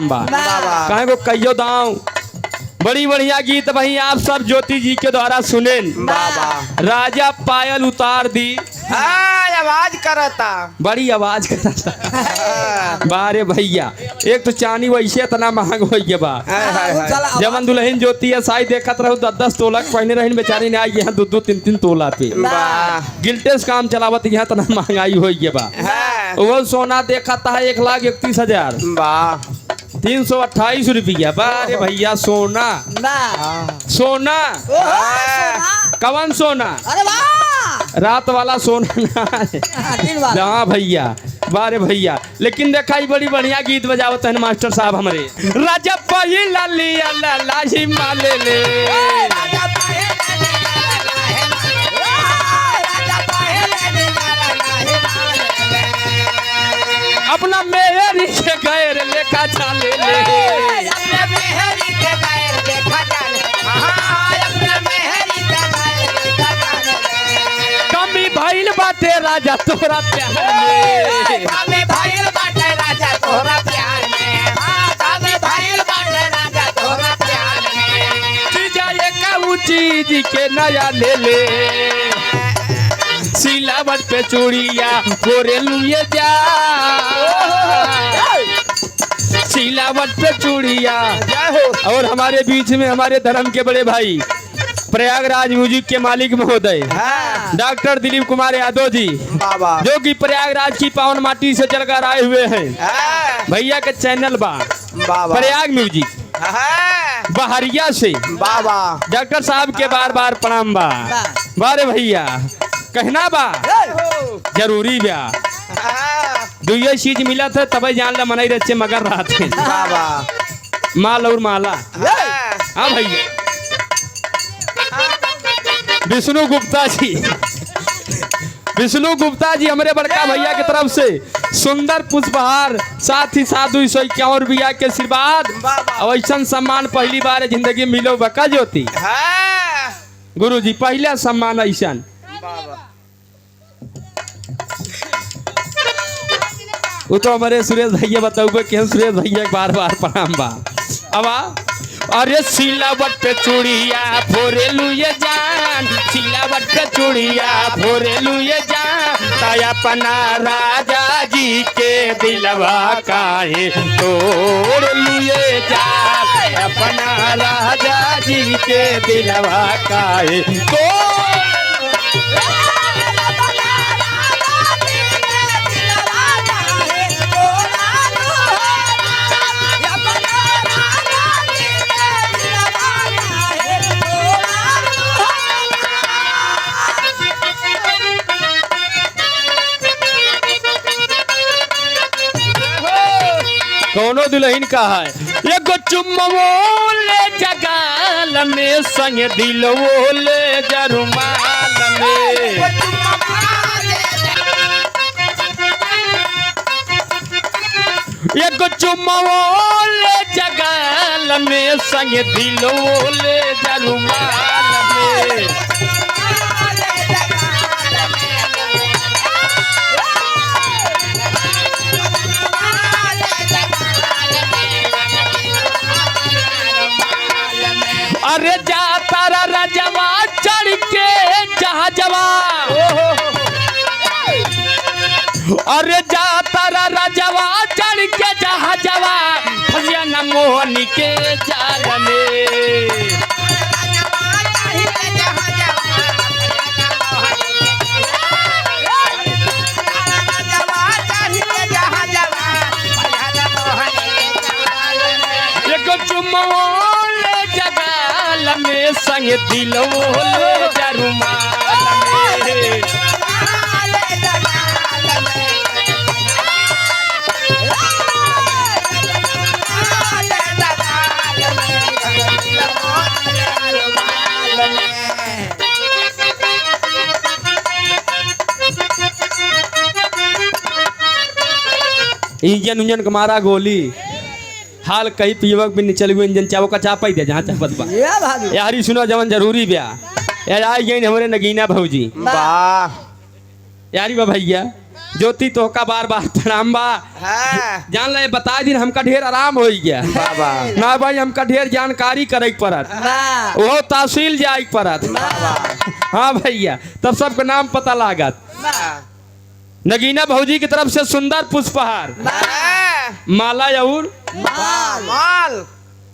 प्रणाम बा। कहे को कहियो दाऊ बड़ी बढ़िया गीत भाई आप सब ज्योति जी के द्वारा सुने। राजा पायल उतार दी आवाज करता बड़ी आवाज करता बारे भैया एक तो चांदी वैसे इतना महंग हो गया बा। जवन दुल्हन ज्योति है साई देखत रहो 10-10 तोला पहने रहन बेचारी ने आई यहाँ 2-2-3-3 तोला पे गिल्टेस काम चलावत यहाँ इतना महंगाई हो गया बा। वो सोना देखा था 1,31,000 328 रुपया। बारे भैया सोना सोना कवन सोना रात वाला सोना हाँ भैया बारे भैया। लेकिन देखा ही बड़ी बढ़िया गीत बजावत है मास्टर साहब हमारे। राजा पहिला लिया लाही माले ले अपना मेहरी के गैर लेखा चाले ले कमी भइल बाटे राजा तोरा प्यार में कमी भइल बाटे राजा तोरा प्यार में कमी भइल बाटे राजा तोरा प्यार में चीजा एक चीज के नया ले ले सिलावट पे चूड़िया गोरे लुए जा सिलावट पे चूड़िया। और हमारे बीच में हमारे धर्म के बड़े भाई प्रयागराज म्यूजिक के मालिक महोदय डॉक्टर दिलीप कुमार यादव जी जो कि प्रयागराज की पावन माटी से चलकर आए हुए हैं। भैया के चैनल बा प्रयाग म्यूजिक बहरिया से डॉक्टर साहब के बार बार प्रणाम बा। बारे भैया कहना बा जरूरी बा दुइया चीज मिला था तब जान ला मनाई रचे मगर रहा थे माल और माला। हाँ भैया विष्णु गुप्ता जी हमारे बड़का भैया की तरफ से सुंदर पुष्पहार साथ ही साथ 251 रुपया के आशीर्वाद और ऐसा सम्मान पहली बार जिंदगी मिलो बका ज्योति गुरु जी पहला सम्मान ऐसा। वो तो हमारे सुरेश भैया बताओ कि सुरेश भैया बार बार प्रणाम बा। अब अरे सिलावट पे चूड़िया फोरे लुए जान सिलावट पे चूड़िया फोरे लुए जान ताया अपना राजा जी के दिलवा काहे तोड़ लुए जान अपना राजा जी के दिलवा काहे तोड़ कौनो दुल्हन का है एगो चुम्मा ले जगाल में संग दिल वो ले जरुमाल में एगो चुम्मा ले जगाल में संग दिल वो ले जरुमाल में अरे जा तारा रजवा चढ़ के जहाजवा अरे जा तारा रजवा चढ़ के जहाजवा भैया न मोहनी के जाल में एगो चुम्मा में संग दिल ले जरुमाल में इंजन उंजन के मारा गोली हाल कहीं पीवक भी निचल गई इंजन चावो का चापा ही दे जहाँ चापत बा यारी सुनो जवन जरूरी ब्या यार आई गई हमारे नगीना भौजी वाह यारी बा भैया ज्योति तो का बार बार प्रणाम बा। हाँ जान ले बता दिन हमका ढेर आराम हो गया बाबा ना भाई, हमका ढेर जानकारी करे के पड़त, वो तहसील जाए के पड़त। हाँ भैया, तब सबका नाम पता लागत। नगीना भौजी की तरफ से सुंदर पुष्पहार, माला और माल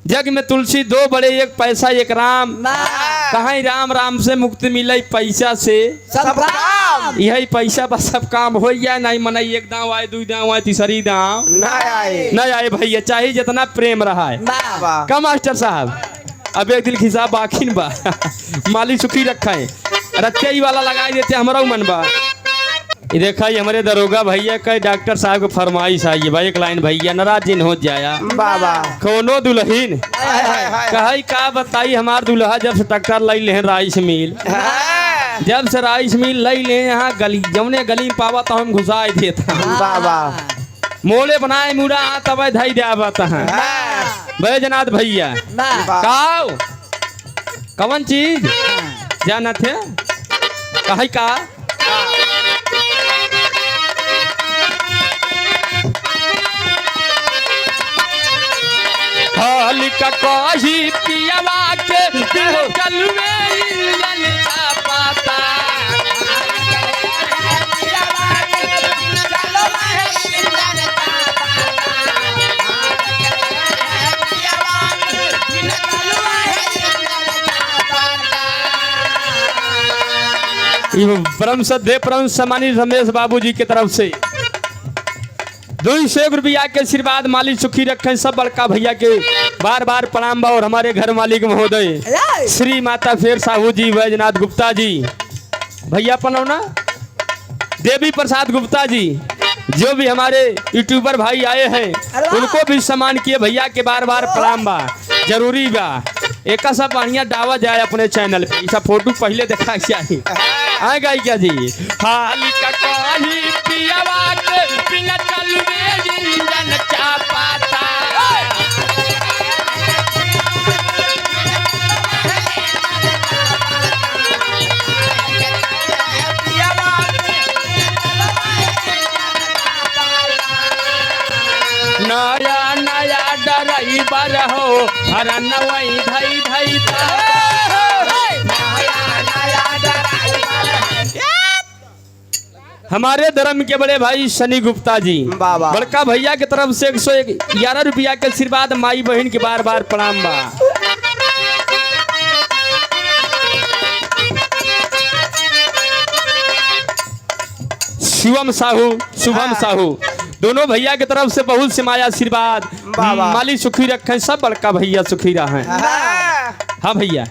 जग में तुलसी दो बड़े एक पैसा एक राम, कहीं राम राम से मुक्ति मिले पैसा से सब काम यही पैसा बस सब काम हो जाए। नहीं मनाई एक दाव आए, 2 दाव आए, तीसरी दाव नहीं आए भैया, चाहे जितना प्रेम रहा है। का मास्टर साहब अब एक दिल खिसा बाकी बा माली सुखी रखा है, रत्या ही वाला लगाई देते हमारा मन बा। ये देखा ही हमारे दरोगा भैया का डॉक्टर साहब को फरमाइश आई भाई, एक लाइन भैया नाराज जिन हो जाया बाबा कोनो दुल्हीन कही का बताई, हमार दुल्हा जब से ट्रैक्टर लाई ले राइस मिल, जब से राइस मिल लाई ले यहाँ गली जमने गली में पावा तो हम घुसाई देता बाबा मोले बनाए मुड़ा तब धई दे बैजनाथ भैया काओ कवन चीज जाना थे कही का हाल का कही पियावा के कल में इंजन पाता परम सदे परम सम्मानित रमेश बाबू जी की तरफ से 200 रुपया के आशीर्वाद मालिक सुखी रखें। सब बड़का भैया के बार बार प्रणाम बा। और हमारे घर मालिक महोदय श्री माता फेर साहू जी, बैजनाथ गुप्ता जी भैया पनौना, देवी प्रसाद गुप्ता जी, जो भी हमारे यूट्यूबर भाई आए हैं उनको भी सम्मान किए भैया के बार बार प्रणाम बा। जरूरी बा एक सब बढ़िया डावा जाए अपने चैनल पे, ऐसा फोटो पहले देखा चाहिए आएगा क्या जी। हाल का कही पियावा के बिना चल में इंजन चापाता नया नया ड्राइवर हो हर नवई धई धई हमारे धर्म के बड़े भाई शनि गुप्ता जी बाबा बड़का भैया की तरफ से 111 रुपया के आशीर्वाद, माई बहन के बार बार प्रणाम बा। शिवम साहू शुभम साहू दोनों भैया की तरफ से बहुत से माया आशीर्वाद, माली सुखी रखें। सब बड़का भैया सुखी रहे। हाँ भैया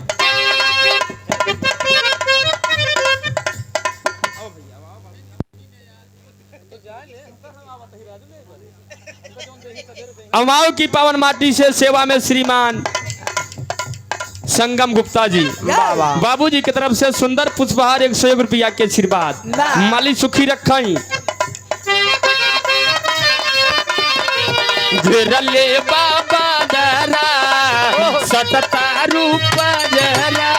अमाओ की पावन माटी से सेवा में श्रीमान संगम गुप्ता जी बाबूजी की तरफ से सुंदर पुष्पहार 101 रुपया के आशीर्वाद, माली सुखी रखें। घेरले बाबा दरा सतता रूप जरा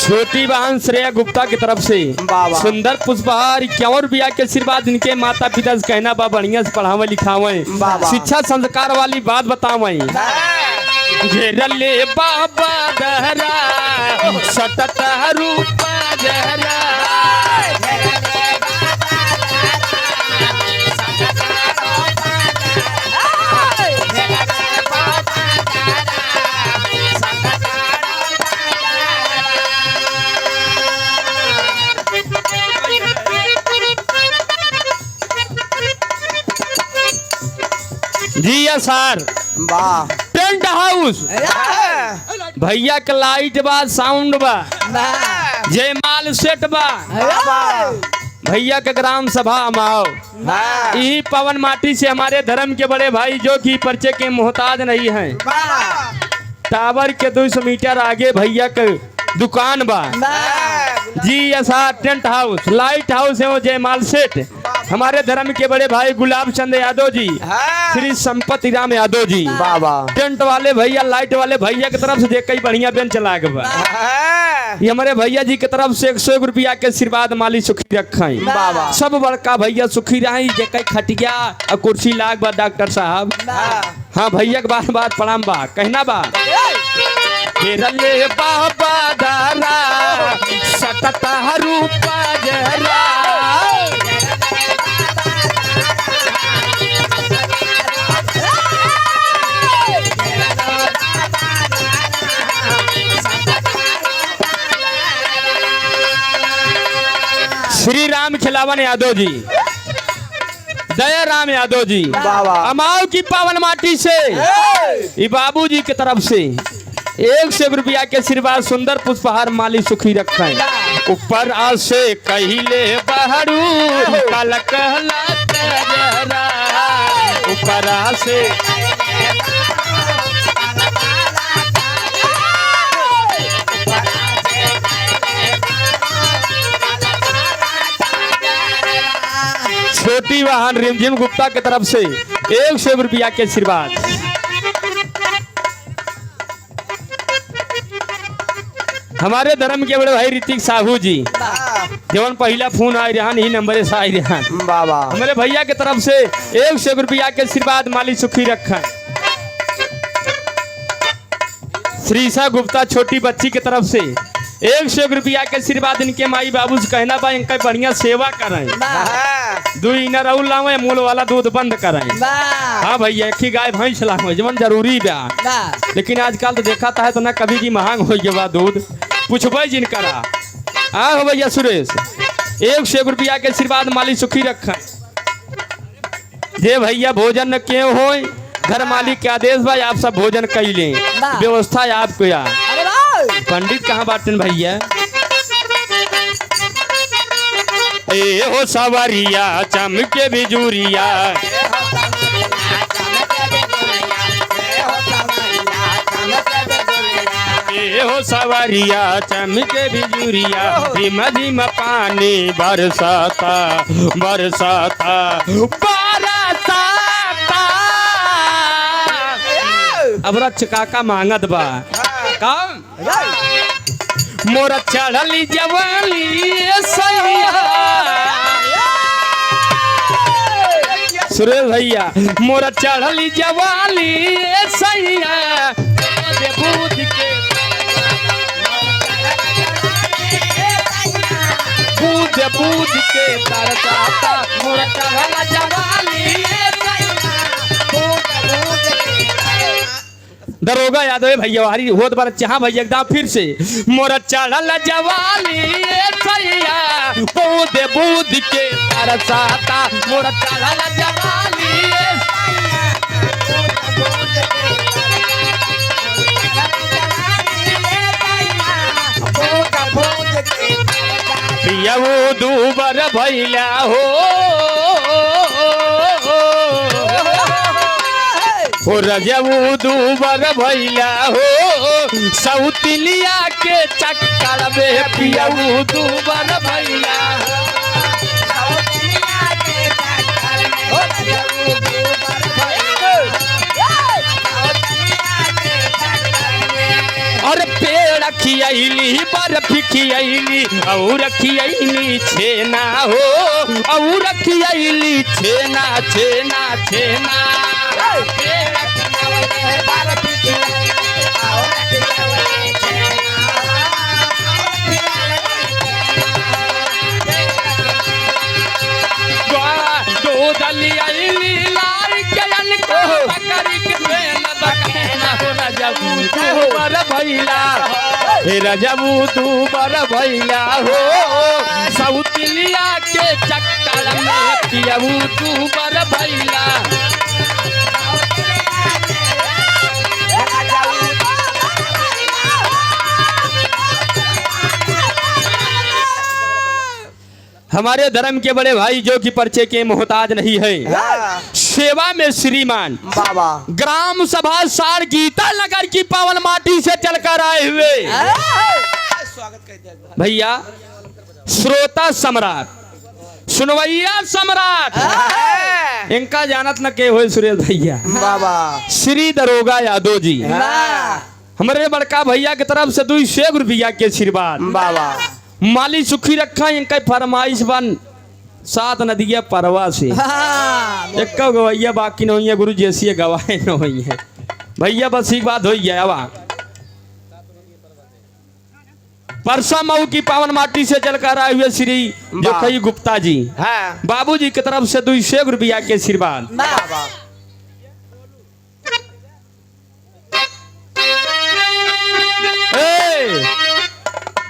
छोटी बहन श्रेया गुप्ता की तरफ से सुंदर पुष्पहार 51 रुपया के आशीर्वाद। इनके माता पिता से कहना बा बढ़िया से पढ़ावे लिखावे, शिक्षा संस्कार वाली बात बतावे। घेरले बाबा दहरा सतत रूप जहरा जी सर टेंट हाउस भैया के लाइट बा, साउंड बा, जयमाल सेट बा, भैया के ग्राम सभा अमाओ। यही पवन माटी से हमारे धर्म के बड़े भाई जो कि परिचय के मोहताज नहीं हैं। टावर के 200 मीटर आगे भैया के दुकान बा। जी ऐसा टेंट हाउस लाइट हाउस है वो जयमाल सेट हमारे धर्म के बड़े भाई गुलाब चंद यादव जी, श्री संपत्ति राम यादव जी, बाबा टेंट वाले भैया, लाइट वाले भैया की तरफ से देख कई बढ़िया बेंच चला के बा। ये हमारे भैया जी की तरफ से 101 रुपया के आशीर्वाद माली सुखी रखें। बाबा सब बड़का भैया सुखी रही, जे कई खटिया और कुर्सी लाग बा डॉक्टर साहब। हाँ भैया के बार बार प्रणाम बा, कहना बा केरले बाबा दारा सतता रूपा जरा। श्री राम खिलावन यादव जी, दया राम यादव जी, बाबा अमाओ की पावन माटी से ये बाबू जी की तरफ से 101 रुपया के आशीर्वाद सुंदर पुष्पहार माली सुखी रखें। ऊपर आज से कहिले बहरू कल कहला तेरा, ऊपर आज से छोटी वाहन रिमझिम गुप्ता की तरफ से 101 रुपया के आशीर्वाद। हमारे धर्म के बड़े भाई ऋतिक साहू जी, जवन पहला फोन आई रहा ही नंबर से आई रहा बाबा हमारे भैया की तरफ से 101 रुपया के आशीर्वाद माली सुखी रखा। श्रीषा गुप्ता छोटी बच्ची की तरफ से 101 रुपया के आशीर्वाद इनके माई बाबू से कहना बा इनका बढ़िया सेवा करें, दुई न रहू लावे मूल वाला दूध बंद करें। हाँ भैया एक ही गाय भैंस लावे जवन जरूरी बा, लेकिन आजकल तो देखा है तो ना कभी भी महंग हो गया दूध पूछबे जिनकरा। हाँ हो भैया सुरेश 101 रुपया के आशीर्वाद माली सुखी रखा। जे भैया भोजन क्यों हो घर मालिक के आदेश भाई आप सब भोजन कर लें, व्यवस्था है आपको यार। पंडित कहाँ बाटन भैया? ए हो सवरिया चमके बिजुरिया, ए हो सवरिया चमके बिजुरिया, धीम धीम पानी बरसाता बरसाता बरसाता। अब रच काका मांगत बा काम मोर चढ़ली जवानी सैया, सुरेश भैया मोर चढ़ली जवानी सैया, बूझ के बूझ के तरसाता मोर चढ़ल जवानी। दरोगा यादव भैया वारी होत बार चाह भैया एकदम फिर से मोर चढ़ल जवानी सैया, बूद बूद के तरसाता मोर चढ़ल जवानी। पिया वो दूबर भैला हो रजबू दूबर भैला हो, सौतिलिया के चक्कर में पियाऊ दूबर भैला हो। और पेड़ खियली बर्फ खियली और खियली छेना हो, और खियली छेना छेना छेना। रजबू तू बर भैला हो, सौतिलिया के चक्कर में पियबू तू बर भैला। हमारे धर्म के बड़े भाई जो कि परिचय के मोहताज नहीं है, सेवा में श्रीमान बाबा ग्राम सभा सार गीता नगर की पावन माटी से चलकर आए हुए भैया श्रोता सम्राट सुनवैया सम्राट हाँ। इनका जानत न के हो सुरेश भैया बाबा श्री दरोगा यादव जी हमारे बड़का भैया की तरफ से 200 रुपया के आशीर्वाद बाबा माली सुखी रखा इनका फरमाइश बन 7 नदिया परवा से एक गवैया बाकी न हुई गुरु जैसी गवाए न हुई है भैया बस एक बात हो गया अब परसा मऊ की पावन माटी से जलकर आए हुए श्री जोखई गुप्ता जी हाँ। बाबूजी की तरफ से 200 रुपया के आशीर्वाद बाबा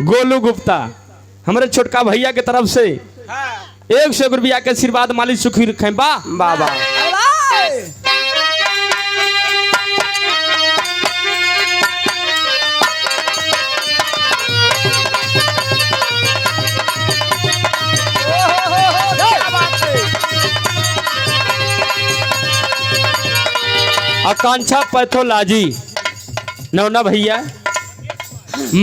गोलू गुप्ता हमारे छोटका भैया की तरफ से 100 रुपया के आशीर्वाद मालिक सुखी रखें बा बाबा आकांक्षा पैथोलॉजी नौना भैया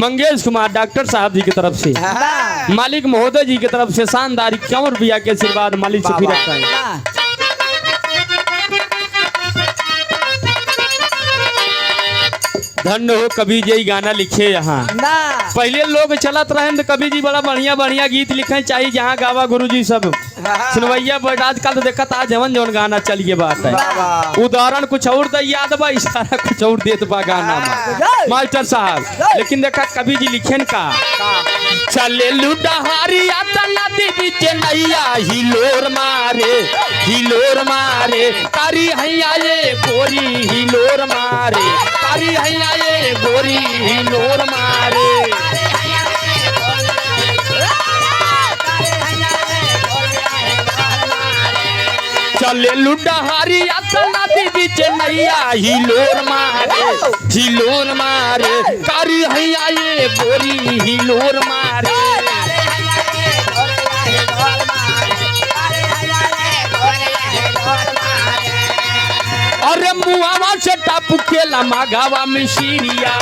मंगेश कुमार डॉक्टर साहब जी की तरफ से हाँ। मालिक महोदय जी की तरफ से शानदार 51 रुपया के आशीर्वाद मालिक सुखी रखता है धन्य हो कवि जी गाना लिखे यहाँ पहले लोग चलत रहे तो कवि जी बड़ा बढ़िया बढ़िया गीत लिखे चाहिए जहाँ गावा गुरु जी सब सुनवैया बट आजकल तो देखा था जवन जवन गाना चलिए बात है उदाहरण कुछ और तो याद बा इशारा कुछ और देत बा गाना में मास्टर साहब लेकिन देखा कवि जी लिखे का चले लुडहारिया तना दीदी चेन्नैया हिलोर मारे तारी हैया ये गोरी हिलोर मारे तारी हैया ये गोरी हिलोर मारे चले लुडहारिया तना दीदी चेन्नैया हिलोर मारे तारी हैया ये गोरी हिलोर मारे अरे मुआवा से टापू केला माघावा में सीरिया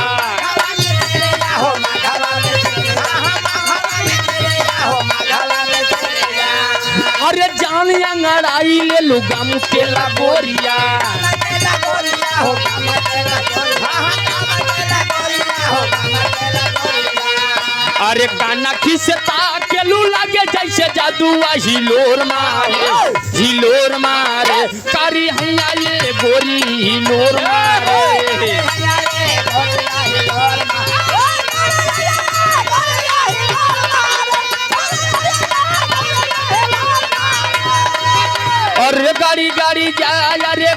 अरे जान अंगड़ाई ले लो गम केला बोरिया अरे काना खिसता केलू लागे जैसे जादू हिलोर मारे कारी हैया ये गोरी हिलोर मारे अरे गाड़ी जाए अरे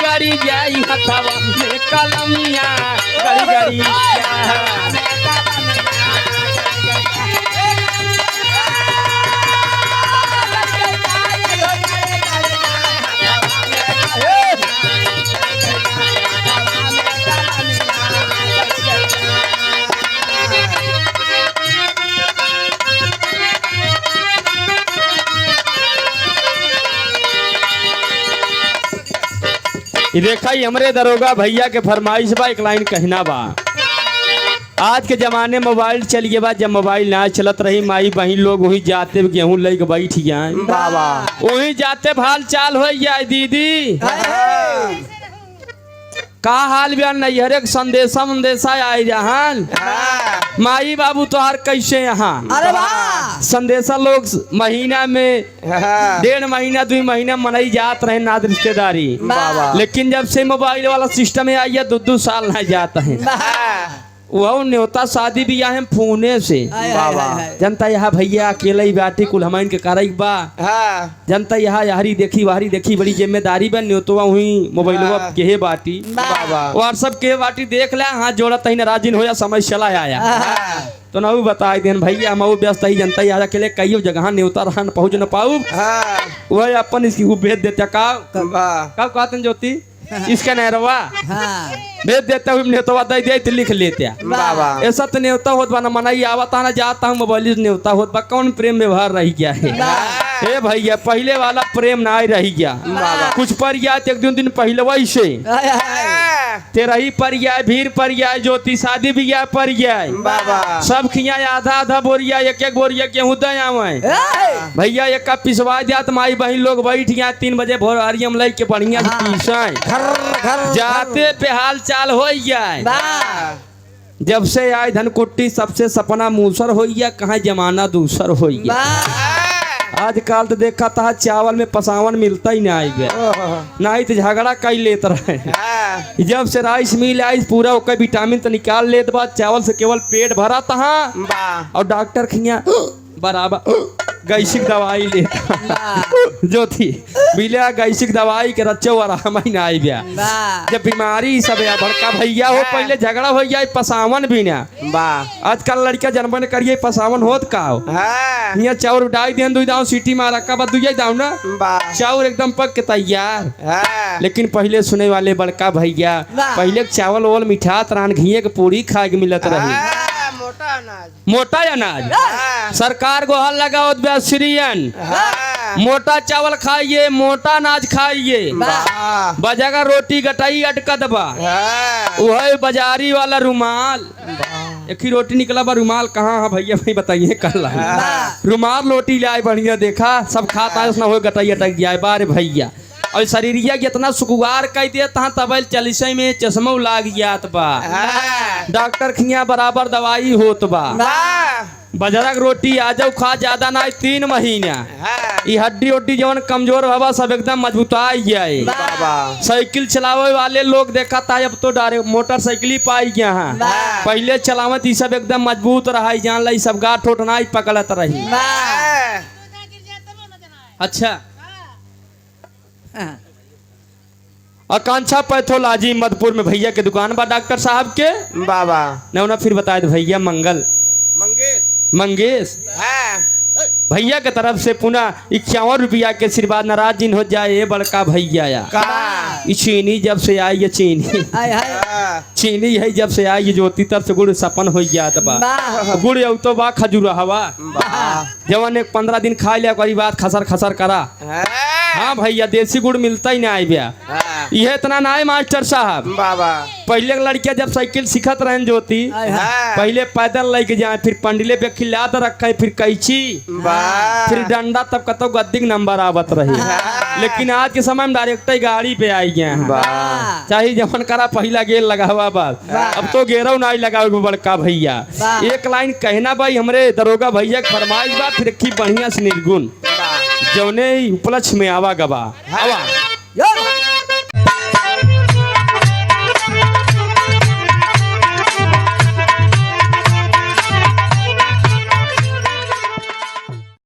गाड़ी जाए हथवा में कलमिया गाड़ी जाए देखा ही हमरे दरोगा भैया के फरमाइश बा एक लाइन कहना बा आज के जमाने मोबाइल चल गए बा जब मोबाइल ना चलत रही माई बहन लोग वही जाते गेहूं लेके बैठ जाए बाबा वही जाते हाल चाल हो जाए दीदी का हाल बयान नहीं हर एक संदेशा आई जहान माई बाबू तोहार कैसे यहाँ अरे वाह संदेशा लोग महीना में 1.5 महीना 2 महीना मनाई जात रहे नाद रिश्तेदारी बाबा लेकिन जब से मोबाइल वाला सिस्टम में आई है 2 साल नहीं जाता है वह न्योता शादी भी यहाँ फोने से बाबा जनता यहाँ भैया अकेले ही बाटी कुल हमाइन के कारई बा जनता यहाँ यारी देखी वारी देखी बड़ी जिम्मेदारी बा न्योतवा हुई मोबाइल के बाटी बाबा व्हाट्सअप के बाटी देख ला हाथ जोड़ा तही नाराजिन हो या समझ चला आया तो ना बता देन भैया हम व्यस्त ही जनता यहाँ अकेले कई जगह न्योता रहा पहुँच न पाऊ वह अपन इसकी भेज देते का कहते ज्योति इसका नहरवा भेज देता हूँ नेता दे दे लिख लेते बाबा ऐसा तो न्योता होत बा ना मनाई आवता ना जाता हूँ मोबाइल न्योता होत बा कौन प्रेम व्यवहार रही गया है हे भैया पहले वाला प्रेम ना रही गया कुछ पर गया एक दिन पहले वही से तेरा ही पर गया भीड़ पर गया ज्योति शादी भी गया पर गया बाबा सब खिया आधा बोरिया एक बोरिया गेहूं दया भैया एक कप पिसवा दिया तो माई बहन लोग बैठ गया 3 बजे भोर हरियम लग के बढ़िया से पीसाए जाते पे हाल चाल हो जाए। जब से आए धनकुट्टी सबसे सपना मूसर हो गया, कहाँ जमाना दूसर हो गया। आजकल तो देखा था चावल में पसावन मिलता ही नहीं गया, नहीं तो झगड़ा कई लेते रहे। जब से राइस मिल आई पूरा ओकर विटामिन तो निकाल लेते बाद चावल से केवल पेट भरा था और डॉक्टर खिया बराबर गैसिक दवाई लेता जो थी मिला गैसिक दवाई के रच्चो आराम ही ना आई गया। जब बीमारी सब बड़का भैया हो पहले झगड़ा हो गया पसावन भी ना। आजकल लड़का जन्मन करिए पसावन होत का हो यहाँ चाउर डाई दें दुई दाऊ सीटी मारा का बाद दुई दाऊ ना चाउर एकदम पक के तैयार। लेकिन पहले सुने वाले बड़का भैया पहले चावल ओवल मिठा तरान घिये के पूरी खाए के मिलत रही। मोटा अनाज सरकार को हल लगाओ बेसरियन मोटा चावल खाइए मोटा अनाज खाइए बजागा रोटी गटाई अटकत बा वह बाजारी वाला रुमाल एक ही रोटी निकला बा रुमाल कहाँ है भैया भाई बताइए कल रुमाल रोटी लाए बढ़िया देखा सब खाता है उसना हो गटाई अटक गया बारे भैया और शरीरिया इतना सुकुवार कह दिया तहाँ तबल चलिसे में चश्मा लाग जात बा डॉक्टर खिया बराबर दवाई होत बा बजरक रोटी आ जाओ खा ज्यादा ना 3 महीना ये हड्डी उड्डी जवन कमजोर हवा सब एकदम मजबूता जाए। साइकिल चलावे वाले लोग देखा था अब तो डारे मोटरसाइकिल ही पाई गया है पहले चलावत ये सब एकदम मजबूत रहा जान ला सब गाठ ठोट ना पकड़त रही। अच्छा आकांक्षा पैथोलॉजी मधुपुर में भैया के दुकान बा डॉक्टर साहब के बाबा ने फिर बताए भैया मंगेश भैया के तरफ से पुनः 51 रुपया के आशीर्वाद नाराज जिन हो जाए ये बड़का भैया चीनी जब से आई ये चीनी है जब से आई ज्योति तरफ से गुड़ सपन हो जात बा गुड़ तो बा खजूर हवा जवन एक 15 दिन खा लिया करी बात खसर खसर करा। हाँ भैया देसी गुड़ मिलता ही नहीं भैया यह इतना ना है मास्टर साहब पहले लड़कियां जब साइकिल सिखत रहे ज्योति पहले पैदल लेके जाए फिर पंडिले पे खिलात रखे फिर कैची फिर डंडा तब कतो गद्दी नंबर आवत रही। लेकिन आज के समय में डायरेक्ट गाड़ी पे आई गए हैं चाहे जमन करा पहला गेल लगा हुआ बात अब तो गेरो नहीं लगा बड़का भैया। एक लाइन कहना भाई हमरे दरोगा भैया फरमाइश बा फिर बढ़िया से निर्गुण जौने उपलक्ष्य में आवा गवा आवा